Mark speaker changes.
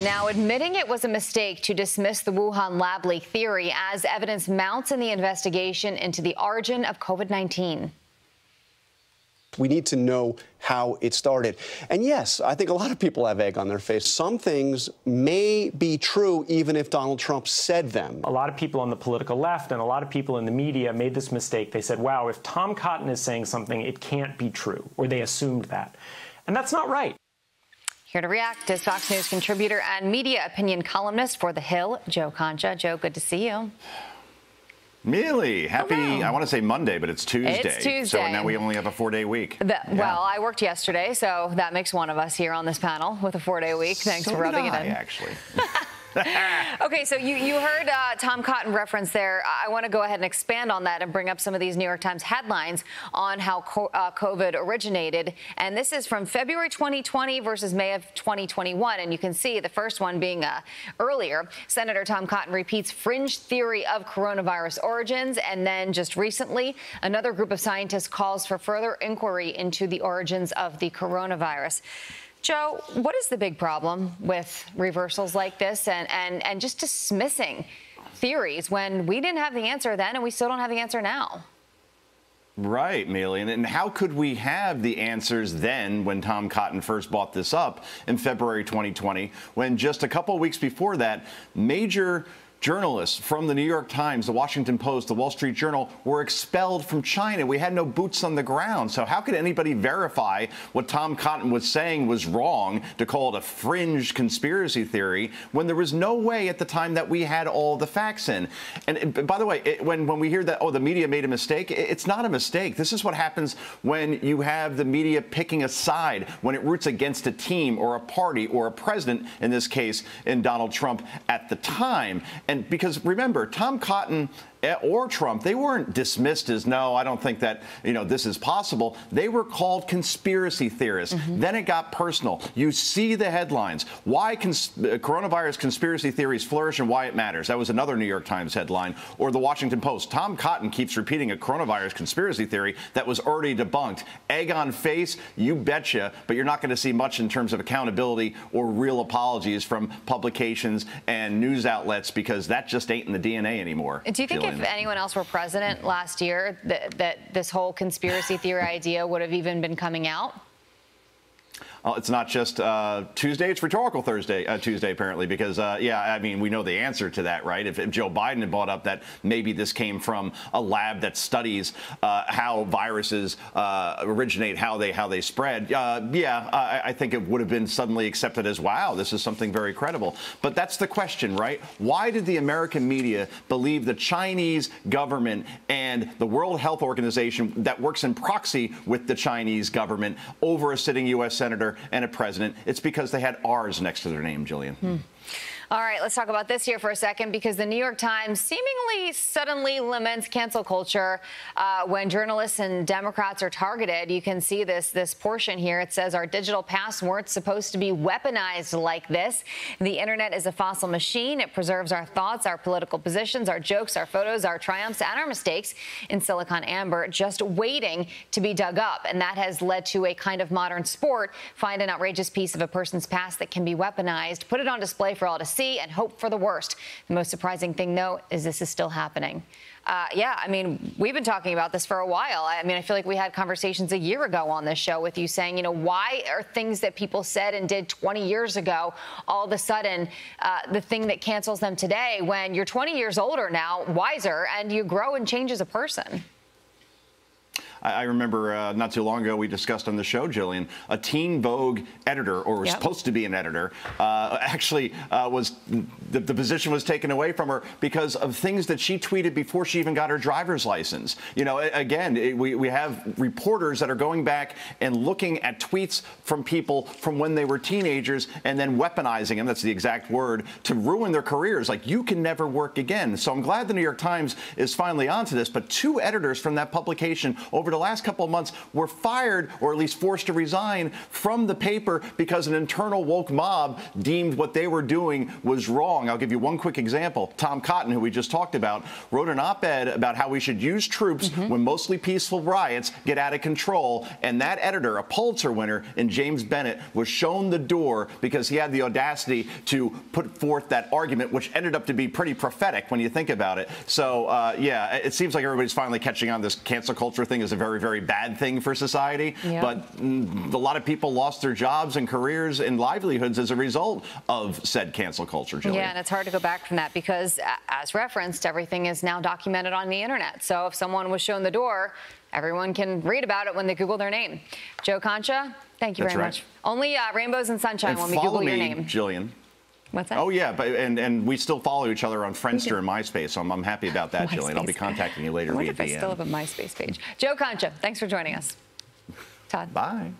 Speaker 1: now admitting it was a mistake to dismiss the Wuhan lab leak theory as evidence mounts in the investigation into the origin of COVID-19.
Speaker 2: We need to know how it started. And yes, I think a lot of people have egg on their face. Some things may be true even if Donald Trump said them.
Speaker 3: A lot of people on the political left and a lot of people in the media made this mistake. They said, wow, if Tom Cotton is saying something, it can't be true, or they assumed that. And that's not right.
Speaker 1: Here to react is Fox News contributor and media opinion columnist for The Hill, Joe Concha. Joe, good to see you.
Speaker 4: Mealy, happy, I want to say Monday, but it's Tuesday.
Speaker 1: It's Tuesday.
Speaker 4: So now we only have a 4-day week.
Speaker 1: Well, I worked yesterday, so that makes one of us here on this panel with a 4-day week. Thanks for rubbing it in.
Speaker 4: Actually.
Speaker 1: Okay, so you heard Tom Cotton reference there. I want to go ahead and expand on that and bring up some of these New York Times headlines on how COVID originated. And this is from February 2020 versus May of 2021. And you can see the first one being earlier. Senator Tom Cotton repeats fringe theory of coronavirus origins. And then just recently, another group of scientists calls for further inquiry into the origins of the coronavirus. Joe, what is the big problem with reversals like this and just dismissing theories when we didn't have the answer then and we still don't have the answer now?
Speaker 4: Right, Mealy. And how could we have the answers then when Tom Cotton first brought this up in February 2020, when just a couple of weeks before that, major journalists from the New York Times, the Washington Post, the Wall Street Journal were expelled from China. We had no boots on the ground. So how could anybody verify what Tom Cotton was saying was wrong to call it a fringe conspiracy theory when there was no way at the time that we had all the facts in? And by the way, when we hear that, oh, the media made a mistake, it's not a mistake. This is what happens when you have the media picking a side, when it roots against a team or a party or a president, in this case, in Donald Trump at the time. And because remember, Tom Cotton or Trump, they weren't dismissed as, no, I don't think that, this is possible. They were called conspiracy theorists. Then it got personal. You see the headlines. Why coronavirus conspiracy theories flourish and why it matters. That was another New York Times headline. Or the Washington Post. Tom Cotton keeps repeating a coronavirus conspiracy theory that was already debunked. Egg on face, you betcha, but you're not going to see much in terms of accountability or real apologies from publications and news outlets because that just ain't in the DNA anymore.
Speaker 1: Do you think if anyone else were president last year, that this whole conspiracy theory idea would have even been coming out?
Speaker 4: It's not just Tuesday, it's rhetorical Tuesday, apparently, because, we know the answer to that, right? If Joe Biden had brought up that maybe this came from a lab that studies how viruses originate, how they spread, I think it would have been suddenly accepted as, wow, this is something very credible. But that's the question, right? Why did the American media believe the Chinese government and the World Health Organization that works in proxy with the Chinese government over a sitting U.S. senator and a president? It's because they had R's next to their name, Jillian.
Speaker 1: All right, let's talk about this here for a second, because the New York Times seemingly suddenly laments cancel culture when journalists and Democrats are targeted. You can see this portion here. It says our digital past weren't supposed to be weaponized like this. The internet is a fossil machine. It preserves our thoughts, our political positions, our jokes, our photos, our triumphs, and our mistakes in Silicon Amber, just waiting to be dug up. And that has led to a kind of modern sport. Find an outrageous piece of a person's past that can be weaponized, put it on display for all to see, and hope for the worst. The most surprising thing, though, is this is still happening. We've been talking about this for a while. I feel like we had conversations a year ago on this show with you saying, why are things that people said and did 20 years ago all of a sudden the thing that cancels them today when you're 20 years older now, wiser, and you grow and change as a person?
Speaker 4: I remember not too long ago we discussed on the show, Jillian, a Teen Vogue editor, or was supposed to be an editor, was the position was taken away from her because of things that she tweeted before she even got her driver's license. Again, we have reporters that are going back and looking at tweets from people from when they were teenagers and then weaponizing them, that's the exact word, to ruin their careers. Like, you can never work again. So I'm glad the New York Times is finally onto this, but 2 editors from that publication over over the last couple of months were fired or at least forced to resign from the paper because an internal woke mob deemed what they were doing was wrong. I'll give you one quick example. Tom Cotton, who we just talked about, wrote an op-ed about how we should use troops when mostly peaceful riots get out of control. And that editor, a Pulitzer winner in James Bennett, was shown the door because he had the audacity to put forth that argument, which ended up to be pretty prophetic when you think about it. So, yeah, it seems like everybody's finally catching on. This cancel culture thing is a very, very bad thing for society. Yep. But a lot of people lost their jobs and careers and livelihoods as a result of said cancel culture, Jillian.
Speaker 1: Yeah, and it's hard to go back from that because, as referenced, everything is now documented on the internet. So if someone was shown the door, everyone can read about it when they Google their name. Joe Concha, thank you very much. Only rainbows and sunshine when we Google your name.
Speaker 4: Jillian.
Speaker 1: What's that?
Speaker 4: Oh, yeah, but and we still follow each other on Friendster and MySpace, so I'm happy about that, Jillian. I'll be contacting you later via DM.
Speaker 1: I wonder if I still have a MySpace page. Joe Concha, thanks for joining us. Todd.
Speaker 4: Bye.